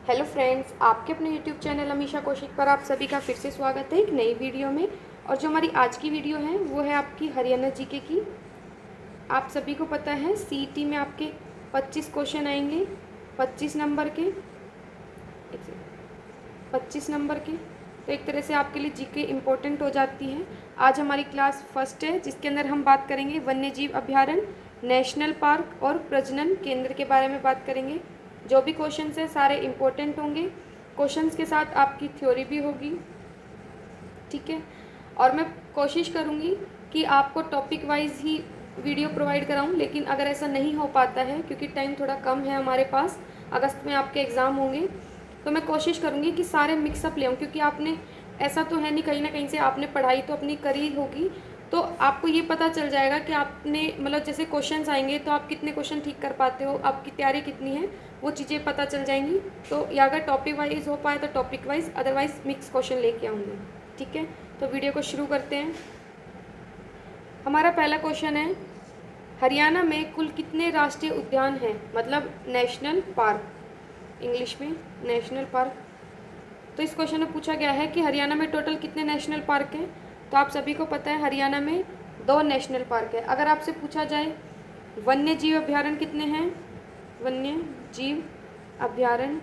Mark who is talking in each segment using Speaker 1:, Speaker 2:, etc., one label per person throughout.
Speaker 1: Hello friends, आपके अपने YouTube channel Amisha Kaushik पर आप सभी का फिर से स्वागत है एक नई वीडियो में। और जो हमारी आज की वीडियो है वो है आपकी हरियाणा जीके की। आप सभी को पता है सीईटी में आपके 25 क्वेश्चन आएंगे, 25 नंबर के 25 नंबर के। तो एक तरह से आपके लिए जीके इम्पोर्टेंट हो जाती है। आज हमारी क्लास फर्स्ट है जिसके अंदर हम बात करेंगे वन्य जीव अभ्यारण्य, नेशनल पार्क और प्रजनन केंद्र के बारे में बात करेंगे। जो भी क्वेश्चंस हैं सारे इम्पोर्टेंट होंगे। क्वेश्चंस के साथ आपकी थ्योरी भी होगी, ठीक है। और मैं कोशिश करूँगी कि आपको टॉपिक वाइज ही वीडियो प्रोवाइड कराऊँ, लेकिन अगर ऐसा नहीं हो पाता है क्योंकि टाइम थोड़ा कम है हमारे पास, अगस्त में आपके एग्ज़ाम होंगे, तो मैं कोशिश करूँगी कि सारे मिक्सअप ले आऊँ। क्योंकि आपने ऐसा तो है नहीं, कहीं ना कहीं से आपने पढ़ाई तो अपनी करी होगी, तो आपको ये पता चल जाएगा कि आपने मतलब जैसे क्वेश्चंस आएंगे तो आप कितने क्वेश्चन ठीक कर पाते हो, आपकी तैयारी कितनी है, वो चीज़ें पता चल जाएंगी। तो या अगर टॉपिक वाइज हो पाए तो topic wise, otherwise mix question लेके आऊँगी, ठीक है। तो वीडियो को शुरू करते हैं। हमारा पहला क्वेश्चन है, हरियाणा में कुल कितने राष्ट्रीय उद्यान हैं, मतलब नेशनल पार्क, इंग्लिश में नेशनल पार्क। तो इस क्वेश्चन में पूछा गया है कि हरियाणा में टोटल कितने नेशनल पार्क हैं। तो आप सभी को पता है हरियाणा में 2 नेशनल पार्क है। अगर आपसे पूछा जाए वन्य जीव अभ्यारण्य कितने हैं, वन्य जीव अभ्यारण्य,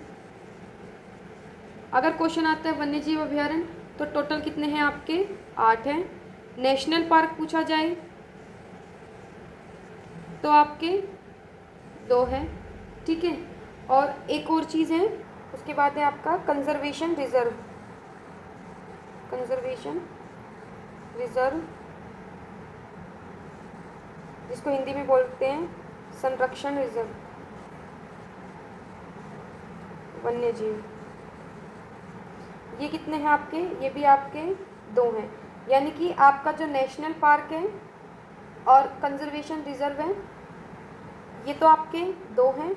Speaker 1: अगर क्वेश्चन आता है वन्य जीव अभ्यारण्य तो टोटल कितने हैं आपके, 8 हैं। नेशनल पार्क पूछा जाए तो आपके 2 हैं, ठीक है। और एक और चीज़ है, उसके बाद है आपका कंजर्वेशन रिजर्व, कंजर्वेशन रिजर्व जिसको हिंदी में बोलते हैं संरक्षण रिजर्व, वन्य जीव। ये कितने हैं आपके, ये भी आपके 2 हैं। यानी कि आपका जो नेशनल पार्क है और कंजर्वेशन रिजर्व है ये तो आपके 2 हैं।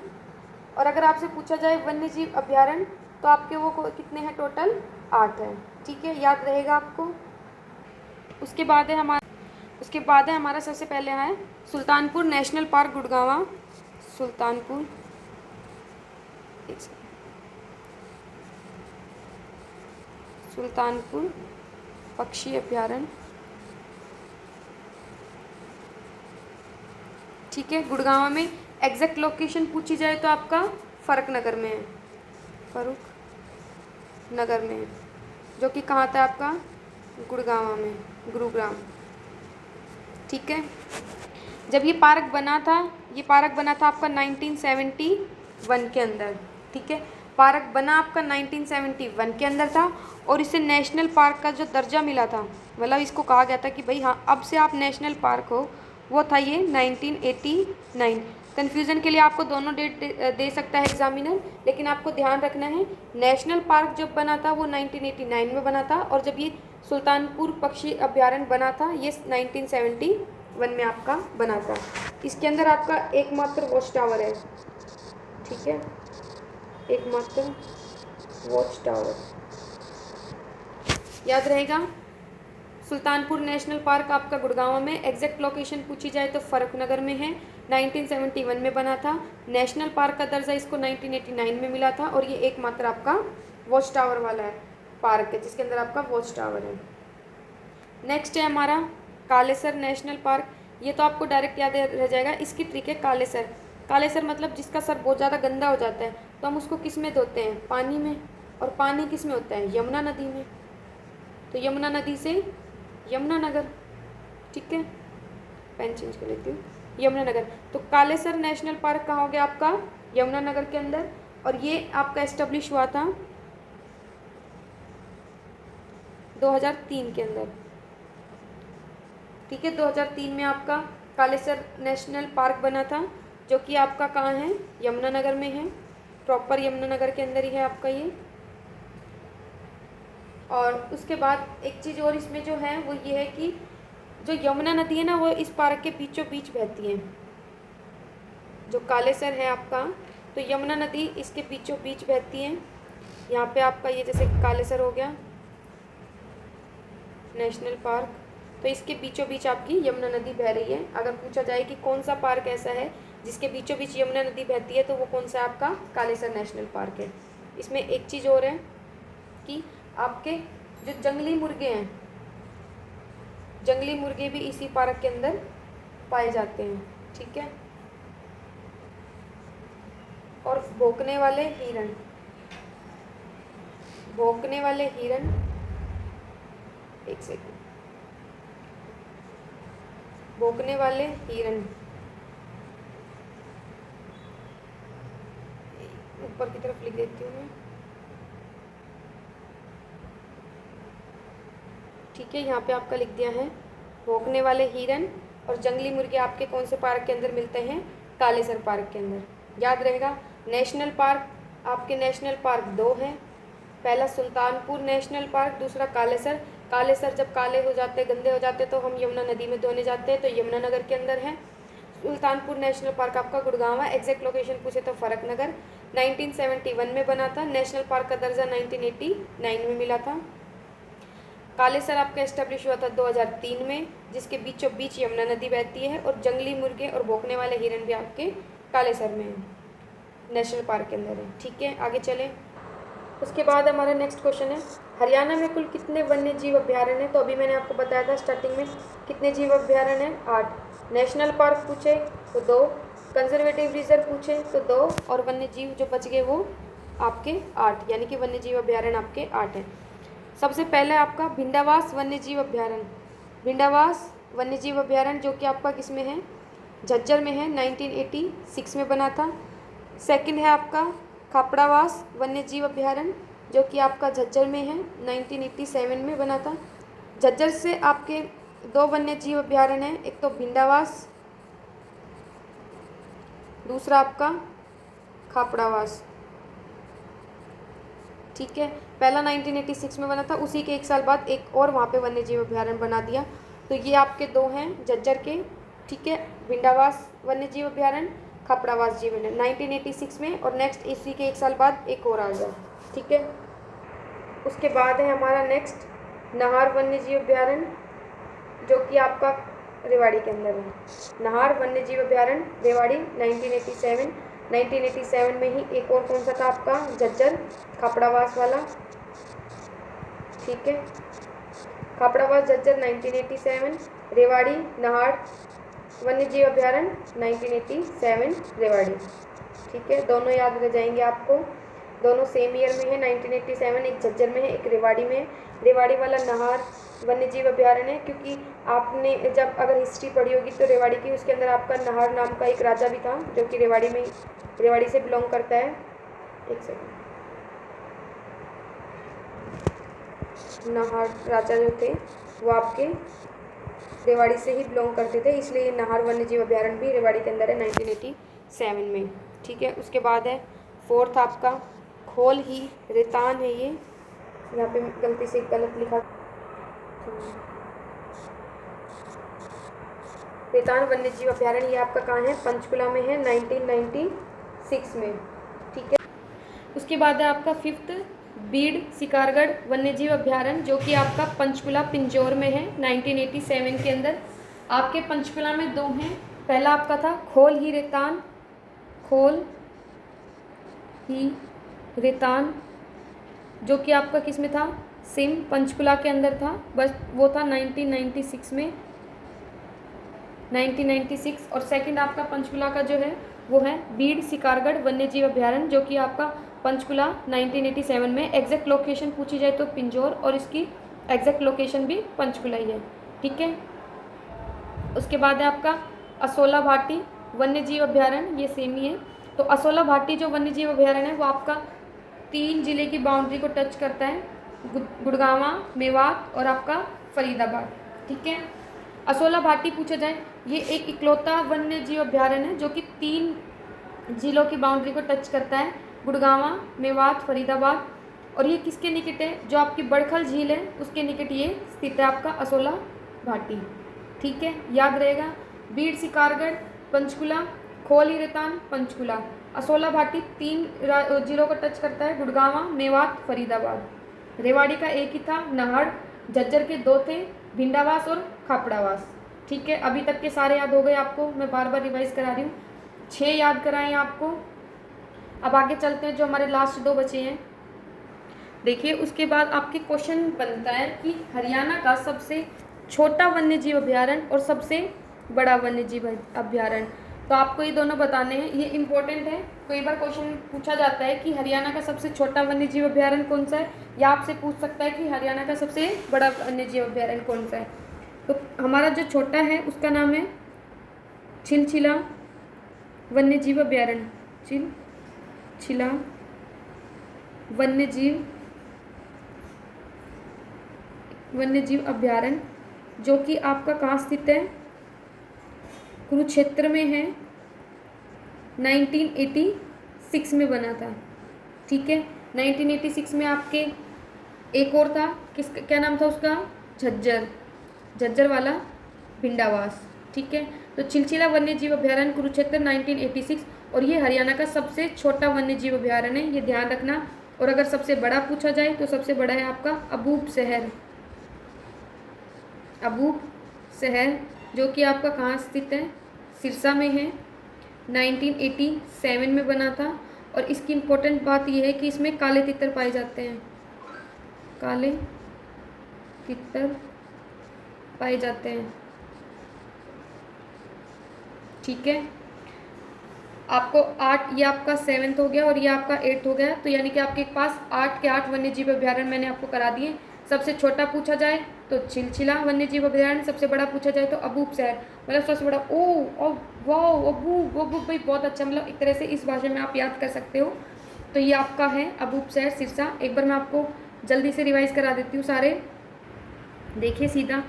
Speaker 1: और अगर आपसे पूछा जाए वन्य जीव अभ्यारण्य तो आपके वो कितने हैं, टोटल 8 हैं, ठीक है, याद रहेगा आपको। उसके बाद है हमारा सबसे पहले है सुल्तानपुर नेशनल पार्क गुड़गांव, सुल्तानपुर सुल्तानपुर पक्षी अभ्यारण्य, ठीक है। गुड़गांव में एग्जैक्ट लोकेशन पूछी जाए तो आपका फर्रुख नगर में है, फर्रुख नगर में है, जो कि कहाँ था आपका, गुड़गांव में, गुरुग्राम, ठीक है। जब ये पार्क बना था आपका 1971 के अंदर, ठीक है। पार्क बना आपका 1971 के अंदर था और इसे नेशनल पार्क का जो दर्जा मिला था, मतलब इसको कहा गया था कि भाई हाँ अब से आप नेशनल पार्क हो, वो था ये 1989। कन्फ्यूज़न के लिए आपको दोनों डेट दे सकता है एग्जामिनर, लेकिन आपको ध्यान रखना है नेशनल पार्क जब बना था वो 1989 में बना था, और जब ये सुल्तानपुर पक्षी अभ्यारण्य बना था ये 1971 में आपका बना था। इसके अंदर आपका एकमात्र वॉच टावर है, ठीक है, एकमात्र वॉच टावर, याद रहेगा। सुल्तानपुर नेशनल पार्क आपका गुड़गांव में, एग्जैक्ट लोकेशन पूछी जाए तो फर्रुख नगर में है, 1971 में बना था। नेशनल पार्क का दर्जा इसको 1989 में मिला था, और ये एकमात्र आपका वॉच टावर वाला है पार्क है जिसके अंदर आपका वॉच टावर है। नेक्स्ट है हमारा कालेसर नेशनल पार्क। ये तो आपको डायरेक्ट याद रह जाएगा। इसकी ट्रिक है कालेसर, कालेसर मतलब जिसका सर बहुत ज़्यादा गंदा हो जाता है तो हम उसको किस में धोते हैं, पानी में, और पानी किस में होता है, यमुना नदी में। तो यमुना नदी से यमुनानगर, ठीक है, पेन चेंज कर लेती हूँ, यमुनानगर। तो कालेसर नेशनल पार्क कहाँ हो गया आपका, यमुनानगर के अंदर, और ये आपका एस्टेब्लिश हुआ था 2003 के अंदर, ठीक है। 2003 में आपका कालेसर नेशनल पार्क बना था, जो कि आपका कहाँ है, यमुनानगर में है, प्रॉपर यमुनानगर के अंदर ही है आपका ये। और उसके बाद एक चीज़ और इसमें जो है वो ये है कि जो यमुना नदी है ना वो इस पार्क के बीचों बीच बहती है। जो कालेसर है आपका, तो यमुना नदी इसके बीचों बीच बहती है। यहाँ पे आपका ये जैसे कालेसर हो गया नेशनल पार्क, तो इसके बीचों बीच आपकी यमुना नदी बह रही है। अगर पूछा जाए कि कौन सा पार्क ऐसा है जिसके बीचों बीच यमुना नदी बहती है तो वो कौन सा आपका कालेसर नेशनल पार्क है। इसमें एक चीज़ और है कि आपके जो जंगली मुर्गे हैं, जंगली मुर्गे भी इसी पार्क के अंदर पाए जाते हैं, ठीक है। और भौंकने वाले हिरण, भौंकने वाले हिरण, एक सेकंड, भौंकने वाले हिरण ऊपर की तरफ लिख देती हूँ मैं, ठीक है। यहाँ पे आपका लिख दिया है भौंकने वाले हिरण और जंगली मुर्गे आपके कौन से पार्क के अंदर मिलते हैं, कालेसर पार्क के अंदर। याद रहेगा। नेशनल पार्क आपके नेशनल पार्क 2 हैं, पहला सुल्तानपुर नेशनल पार्क, दूसरा कालेसर। कालेसर जब काले हो जाते, गंदे हो जाते तो हम यमुना नदी में धोने जाते हैं, तो यमुनानगर के अंदर है। सुल्तानपुर नेशनल पार्क आपका गुड़गांव है। एग्जैक्ट लोकेशन पूछे तो फरकनगर। 1971 में बना था। नेशनल पार्क का दर्जा 1989 में मिला था। कालेसर आपका एस्टेब्लिश हुआ था 2003 में, जिसके बीचों बीच यमुना नदी बहती है। और जंगली मुर्गे और भौंकने वाले हिरण भी आपके कालेसर में है, नेशनल पार्क के अंदर है, ठीक है। आगे चलें। उसके बाद हमारा नेक्स्ट क्वेश्चन है, हरियाणा में कुल कितने वन्य जीव अभ्यारण्य हैं। तो अभी मैंने आपको बताया था स्टार्टिंग में कितने जीव अभ्यारण्य हैं, 8। नेशनल पार्क पूछे तो 2, कंजर्वेटिव रिजर्व पूछे तो 2, और वन्य जीव जो बच गए वो आपके 8, यानी कि वन्य जीव अभ्यारण्य आपके 8 हैं। सबसे पहले आपका भिंडावास वन्य जीव अभ्यारण्य, भिंडावास वन्य जीव अभ्यारण्य जो कि आपका किस में है, झज्जर में है, 1986 में बना था। सेकंड है आपका खापड़ावास वन्य जीव अभ्यारण्य जो कि आपका झज्जर में है, 1987 में बना था। झज्जर से आपके 2 वन्य जीव अभ्यारण्य हैं, एक तो भिंडावास, दूसरा आपका खापड़ावास, ठीक है। पहला 1986 में बना था, उसी के 1 साल बाद एक और वहाँ पे वन्य जीव अभ्यारण्य बना दिया। तो ये आपके 2 हैं झज्जर के, ठीक है, भिंडावास वन्य जीव अभ्यारण्य, खापड़ावास जीव अभ्यारण्य 1986 में, और नेक्स्ट इसी के 1 साल बाद एक और आ गया, ठीक है। उसके बाद है हमारा नेक्स्ट नाहर वन्य जीव अभ्यारण्य जो कि आपका रेवाड़ी के अंदर है। नाहर वन्य जीव अभ्यारण्य रेवाड़ी 1987 में ही एक और कौन सा था आपका, झज्जर खापड़ावास वाला, ठीक है। खापड़ावास झज्जर 1987, रेवाड़ी नाहर वन्य जीव अभ्यारण्य 1987 रेवाड़ी, ठीक है। दोनों याद रह जाएंगे आपको, दोनों सेम ईयर में है, 1987, एक झज्जर में है, एक रेवाड़ी में है। रेवाड़ी वाला नाहर वन्य जीव अभ्यारण्य है क्योंकि आपने जब अगर हिस्ट्री पढ़ी होगी तो रेवाड़ी की, उसके अंदर आपका नाहर नाम का एक राजा भी था जो कि रेवाड़ी से बिलोंग करता है। एक सेकंड, नाहर राजा जो थे वो आपके रेवाड़ी से ही बिलोंग करते थे, इसलिए नाहर वन्य जीव अभ्यारण्य भी रेवाड़ी के अंदर है 1987 में, ठीक है। उसके बाद है 4th आपका खोल ही रेतान है, ये यहाँ पे गलती से गलत लिखा, रेतान वन्य जीव अभ्यारण्य ये आपका कहाँ है, पंचकुला में है, 1996 में, ठीक है। उसके बाद है आपका 5th बीड़ शिकारगढ़ वन्य जीव अभ्यारण्य जो कि आपका पंचकुला पिंजौर में है, 1987 के अंदर। आपके पंचकुला में 2 हैं, पहला आपका था खोल ही रेतान, खोल ही रेतान जो कि आपका किस में था, सिम पंचकुला के अंदर था, बस वो था 1996 में, 1996। और सेकंड आपका पंचकुला का जो है वो है बीड़ शिकारगढ़ वन्य जीव अभ्यारण्य जो कि आपका पंचकुला 1987 में। एग्जैक्ट लोकेशन पूछी जाए तो पिंजौर, और इसकी एग्जैक्ट लोकेशन भी पंचकुला ही है, ठीक है। उसके बाद है आपका असोला भाटी वन्य जीव अभ्यारण्य, ये सेम ही है। तो असोला भाटी जो वन्य जीव अभ्यारण्य है वो आपका 3 जिले की बाउंड्री को टच करता है, गुड़गांवा, मेवात और आपका फरीदाबाद, ठीक है। असोला भाटी पूछा जाए, ये एक इकलौता वन्य जीव अभ्यारण्य है जो कि 3 जिलों की बाउंड्री को टच करता है, गुड़गांवा, मेवात, फरीदाबाद। और ये किसके निकट है, जो आपकी बड़खल झील है उसके निकट ये स्थित है आपका असोला भाटी, ठीक है, याद रहेगा। बीड़ शिकारगढ़ पंचकुला, खोल ही रेतान पंचकुला, असोला भाटी 3 जिलों को टच करता है, गुड़गांवा, मेवात, फरीदाबाद। रेवाड़ी का एक ही था नाहर, झज्जर के 2 थे, भिंडावास और खापड़ावास, ठीक है। अभी तक के सारे याद हो गए आपको, मैं बार बार रिवाइज करा रही हूँ, 6 याद कराएं आपको। अब आगे चलते हैं, जो हमारे लास्ट 2 बचे हैं। देखिए उसके बाद आपके क्वेश्चन बनता है कि हरियाणा का सबसे छोटा वन्यजीव अभयारण्य और सबसे बड़ा वन्यजीव अभयारण्य। तो आपको ये दोनों बताने हैं, ये इंपॉर्टेंट है। कई बार क्वेश्चन पूछा जाता है कि हरियाणा का सबसे छोटा वन्यजीव अभयारण्य कौन सा है, या आपसे पूछ सकता है कि हरियाणा का सबसे बड़ा वन्यजीव अभयारण्य कौन सा है। तो हमारा जो छोटा है उसका नाम है छिलछिला वन्यजीव अभयारण्य, छिलछिला वन्यजीव अभयारण्य, जो कि आपका कहाँ स्थित है, कुरुक्षेत्र में है। 1986 में बना था। ठीक है, 1986 में आपके एक और था, क्या नाम था उसका, झज्जर वाला भिंडावास। ठीक है, तो छिलछिला वन्यजीव अभयारण्य कुरुक्षेत्र 1986, और ये हरियाणा का सबसे छोटा वन्यजीव अभयारण्य है, ये ध्यान रखना। और अगर सबसे बड़ा पूछा जाए तो सबसे बड़ा है आपका अबूब शहर, जो कि आपका कहाँ स्थित है, सिरसा में है। 1987 में बना था। और इसकी इम्पोर्टेंट बात यह है कि इसमें काले तितर पाए जाते हैं, काले तितर पाए जाते हैं। ठीक है, आपको 8, ये आपका 7th हो गया और ये आपका 8th हो गया। तो यानी कि आपके पास 8 के 8 वन्यजीव अभयारण्य मैंने आपको करा दिए। सबसे छोटा पूछा जाए तो छिलछिला वन्यजीव अभयारण्य, सबसे बड़ा पूछा जाए तो अबूब शहर, मतलब सबसे बड़ा। ओ वाह, अबूब भाई बहुत अच्छा, मतलब एक तरह से इस भाषा में आप याद कर सकते हो। तो ये आपका है अबूब शहर सिरसा। एक बार मैं आपको जल्दी से रिवाइज करा देती हूँ सारे। देखिए सीधा,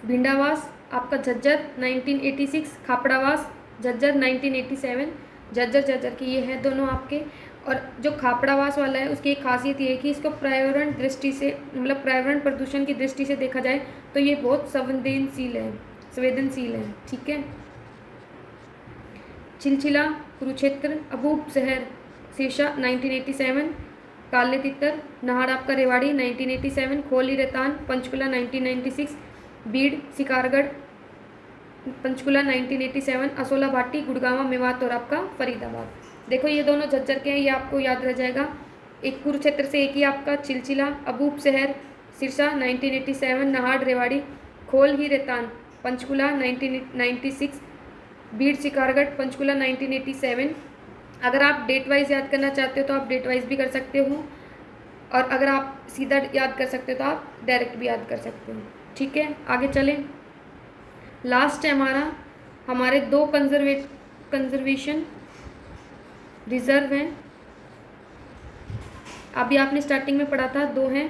Speaker 1: भिंडावास आपका झज्जर 1986, खापड़ावास झज्जर 1987, झज्जर की ये है दोनों आपके। और जो खापड़ावास वाला है उसकी एक खासियत ये है कि इसको पर्यावरण दृष्टि से, मतलब पर्यावरण प्रदूषण की दृष्टि से देखा जाए तो ये बहुत संवेदनशील है। ठीक है, छिलछिला कुरुक्षेत्र, अबूब शहर सिरसा 1987, काले तितर नाहड़ आपका रेवाड़ी 1987, खोली रेतान पंचकुला 1996, बीड़ शिकारगढ़ पंचकुला 1987, असोला भाटी गुड़गांव मेवात और आपका फरीदाबाद। देखो ये दोनों झज्जर के हैं, ये आपको याद रह जाएगा। एक कुरुक्षेत्र से एक ही आपका छिलछिला, अबूब शहर सिरसा 1987, नाहड़ रेवाड़ी, खोल ही रेतान पंचकुला 1996, बीड़ शिकारगढ़ पंचकुला 1987। अगर आप डेट वाइज याद करना चाहते हो तो आप डेट वाइज भी कर सकते हो, और अगर आप सीधा याद कर सकते हो तो आप डायरेक्ट भी याद कर सकते हो। ठीक है, आगे चलें। लास्ट है हमारे 2 कंजर्वेशन रिजर्व हैं। अभी आपने स्टार्टिंग में पढ़ा था 2 हैं।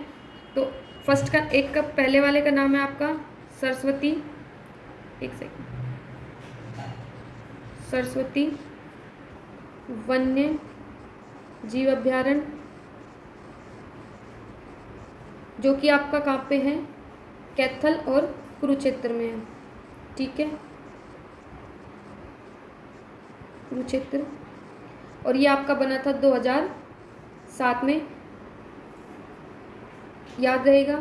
Speaker 1: तो फर्स्ट का, एक का पहले वाले का नाम है आपका सरस्वती, एक सेकंड, सरस्वती वन्य जीव अभयारण्य, जो कि आपका कहाँ पे है, कैथल और कुरुक्षेत्र में है। ठीक है, कुरुक्षेत्र, और ये आपका बना था 2007 में, याद रहेगा।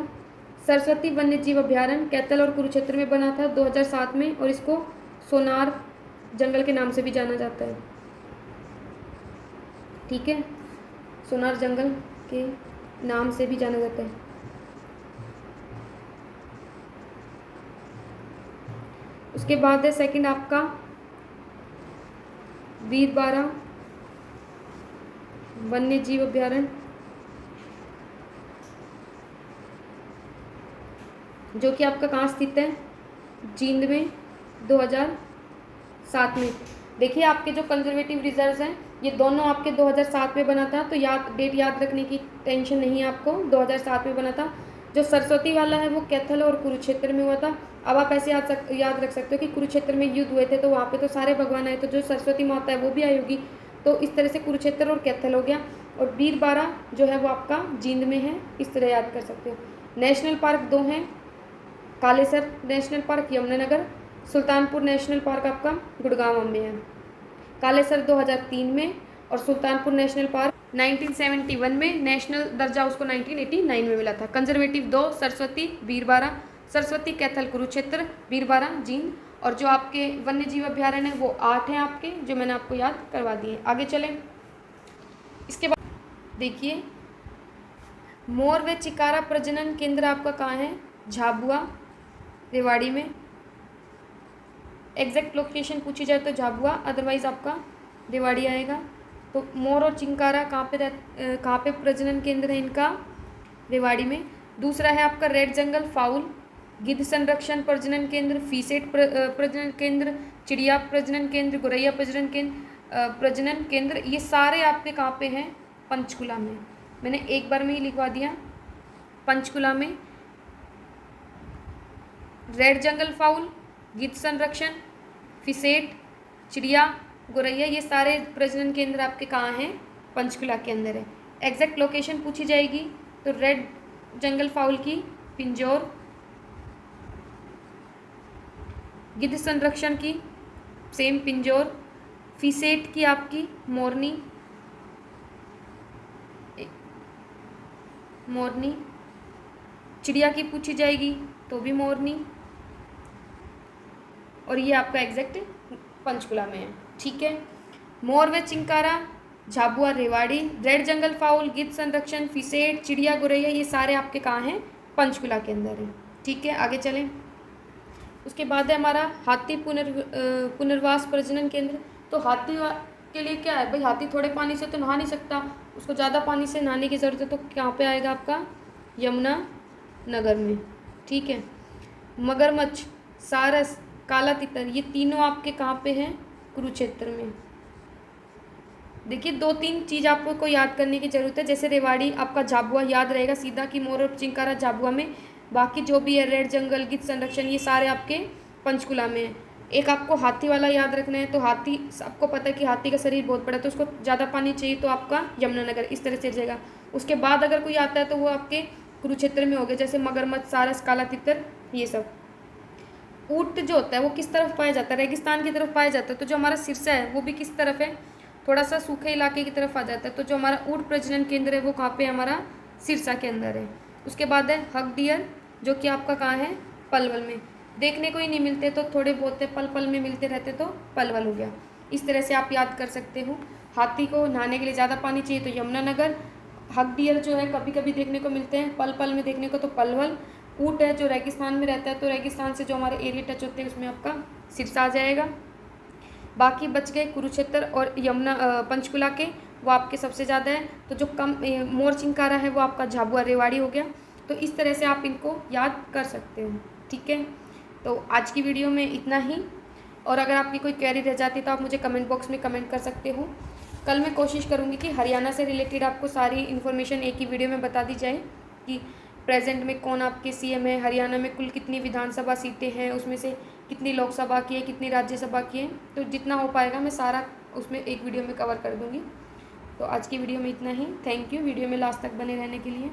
Speaker 1: सरस्वती वन्य जीव अभयारण्य कैथल और कुरुक्षेत्र में बना था 2007 में, और इसको सोनार जंगल के नाम से भी जाना जाता है। ठीक है, सोनार जंगल के नाम से भी जाना जाता है। उसके बाद है सेकंड आपका वीरबारा वन्य जीव अभयारण्य, जो कि आपका कहाँ स्थित है, जींद में 2007 में। देखिए आपके जो कंजर्वेटिव रिजर्व्स हैं ये दोनों आपके 2007 में बना था, तो डेट याद रखने की टेंशन नहीं है आपको, 2007 में बना था। जो सरस्वती वाला है वो कैथल और कुरुक्षेत्र में हुआ था। अब आप ऐसे याद रख सकते हो कि कुरुक्षेत्र में युद्ध हुए थे तो वहाँ पे तो सारे भगवान आए, तो जो सरस्वती माता है वो भी आई होगी। तो इस तरह से कुरुक्षेत्र और कैथल हो गया। और वीरबारा जो है वो आपका जींद में है, इस तरह याद कर सकते हो। नेशनल पार्क 2 हैं, Kalesar national park Yamunanagar, Sultanpur national park आपका गुड़गांव में है। कालेसर 2003 में और सुल्तानपुर नेशनल पार्क 1971 में, नेशनल दर्जा उसको 1989 में मिला था। कंजर्वेटिव 2 सरस्वती वीरबारा, सरस्वती कैथल कुरुक्षेत्र, वीरबारा जींद। और जो आपके वन्य जीव अभयारण्य है वो 8 हैं आपके, जो मैंने आपको याद करवा दिए। आगे चलें। इसके बाद देखिए, मोर व चिकारा प्रजनन केंद्र आपका कहाँ है? झाबुआ, रेवाड़ी में। एग्जैक्ट लोकेशन पूछी जाए तो झाबुआ, अदरवाइज आपका रेवाड़ी आएगा। तो मोर और चिंकारा कहाँ पे प्रजनन केंद्र है इनका? रेवाड़ी में। दूसरा है आपका रेड जंगल फाउल, गिद्ध संरक्षण प्रजनन केंद्र, फीसेट प्रजनन केंद्र, चिड़िया प्रजनन केंद्र, गोरैया प्रजनन केंद्र, ये सारे आपके कहाँ पे हैं? पंचकुला में। मैंने एक बार में ही लिखवा दिया। पंचकुला में रेड जंगल फाउल, गिद्ध संरक्षण, फिसेट, चिड़िया, गोरैया, ये सारे प्रजनन केंद्र आपके कहाँ हैं? पंचकुला के अंदर है। एग्जैक्ट लोकेशन पूछी जाएगी तो रेड जंगल फाउल की पिंजौर, गिद्ध संरक्षण की सेम पिंजौर, फिसेट की आपकी मोरनी, चिड़िया की पूछी जाएगी तो भी मोरनी, और ये आपका एग्जैक्ट पंचकुला में है। ठीक है। मोर व चिंकारा झाबुआ रेवाड़ी, रेड जंगल फाउल, गिद्ध संरक्षण, फिसेट, चिड़िया, गोरैया, ये सारे आपके कहाँ हैं? पंचकुला के अंदर है। ठीक है, आगे चलें। उसके बाद है हमारा हाथी पुनर्वास प्रजनन केंद्र। तो हाथी के लिए क्या है भाई? हाथी थोड़े पानी से तो नहा नहीं सकता, उसको ज़्यादा पानी से नहाने की ज़रूरत है, तो कहाँ पे आएगा आपका? यमुना नगर में। ठीक है। मगरमच्छ, सारस, काला तितर, ये तीनों आपके कहाँ पे हैं? कुरुक्षेत्र में। देखिए, 2-3 चीज़ आपको याद करने की ज़रूरत है। जैसे रेवाड़ी आपका झाबुआ याद रहेगा सीधा कि मोर और चिंकारा झाबुआ में, बाकी जो भी है रेड जंगल, गिद्ध संरक्षण, ये सारे आपके पंचकुला में है। एक आपको हाथी वाला याद रखना है। तो हाथी, आपको पता है कि हाथी का शरीर बहुत बड़ा है, तो उसको ज़्यादा पानी चाहिए, तो आपका यमुनानगर इस तरह से जाएगा। उसके बाद अगर कोई आता है तो वो आपके कुरुक्षेत्र में हो गए, जैसे मगरमच्छ, सारस, काला तितर, ये सब। ऊंट जो होता है वो किस तरफ पाया जाता है? रेगिस्तान की तरफ पाया जाता है। तो जो हमारा सिरसा है वो भी किस तरफ है? थोड़ा सा सूखे इलाके की तरफ आ जाता है। तो जो हमारा ऊंट प्रजनन केंद्र है वो कहाँ पे? हमारा सिरसा के अंदर है। उसके बाद है हग डियर, जो कि आपका कहाँ है? पलवल में। देखने को ही नहीं मिलते, तो थोड़े बहुत पल में मिलते रहते, तो पलवल हो गया। इस तरह से आप याद कर सकते हो। हाथी को नहाने के लिए ज़्यादा पानी चाहिए तो यमुनानगर। हग डियर जो है कभी कभी देखने को मिलते हैं पल में देखने को, तो पलवल। ऊँट है जो रेगिस्तान में रहता है, तो रेगिस्तान से जो हमारे एरिया टच होते हैं उसमें आपका सिरसा आ जाएगा। बाकी बच गए कुरुक्षेत्र और यमुना पंचकुला के, वो आपके सबसे ज़्यादा है। तो जो कम मोर चिंकारा है वो आपका झाबुआ रेवाड़ी हो गया। तो इस तरह से आप इनको याद कर सकते हो। ठीक है, तो आज की वीडियो में इतना ही। और अगर आपकी कोई क्वेरी रह जाती है तो आप मुझे कमेंट बॉक्स में कमेंट कर सकते हो। कल मैं कोशिश करूँगी कि हरियाणा से रिलेटेड आपको सारी इन्फॉर्मेशन एक ही वीडियो में बता दी जाए कि प्रेजेंट में कौन आपके सीएम है, हरियाणा में कुल कितनी विधानसभा सीटें हैं, उसमें से कितनी लोकसभा की है, कितनी राज्यसभा की है। तो जितना हो पाएगा मैं सारा उसमें एक वीडियो में कवर कर दूँगी। तो आज की वीडियो में इतना ही। थैंक यू वीडियो में लास्ट तक बने रहने के लिए।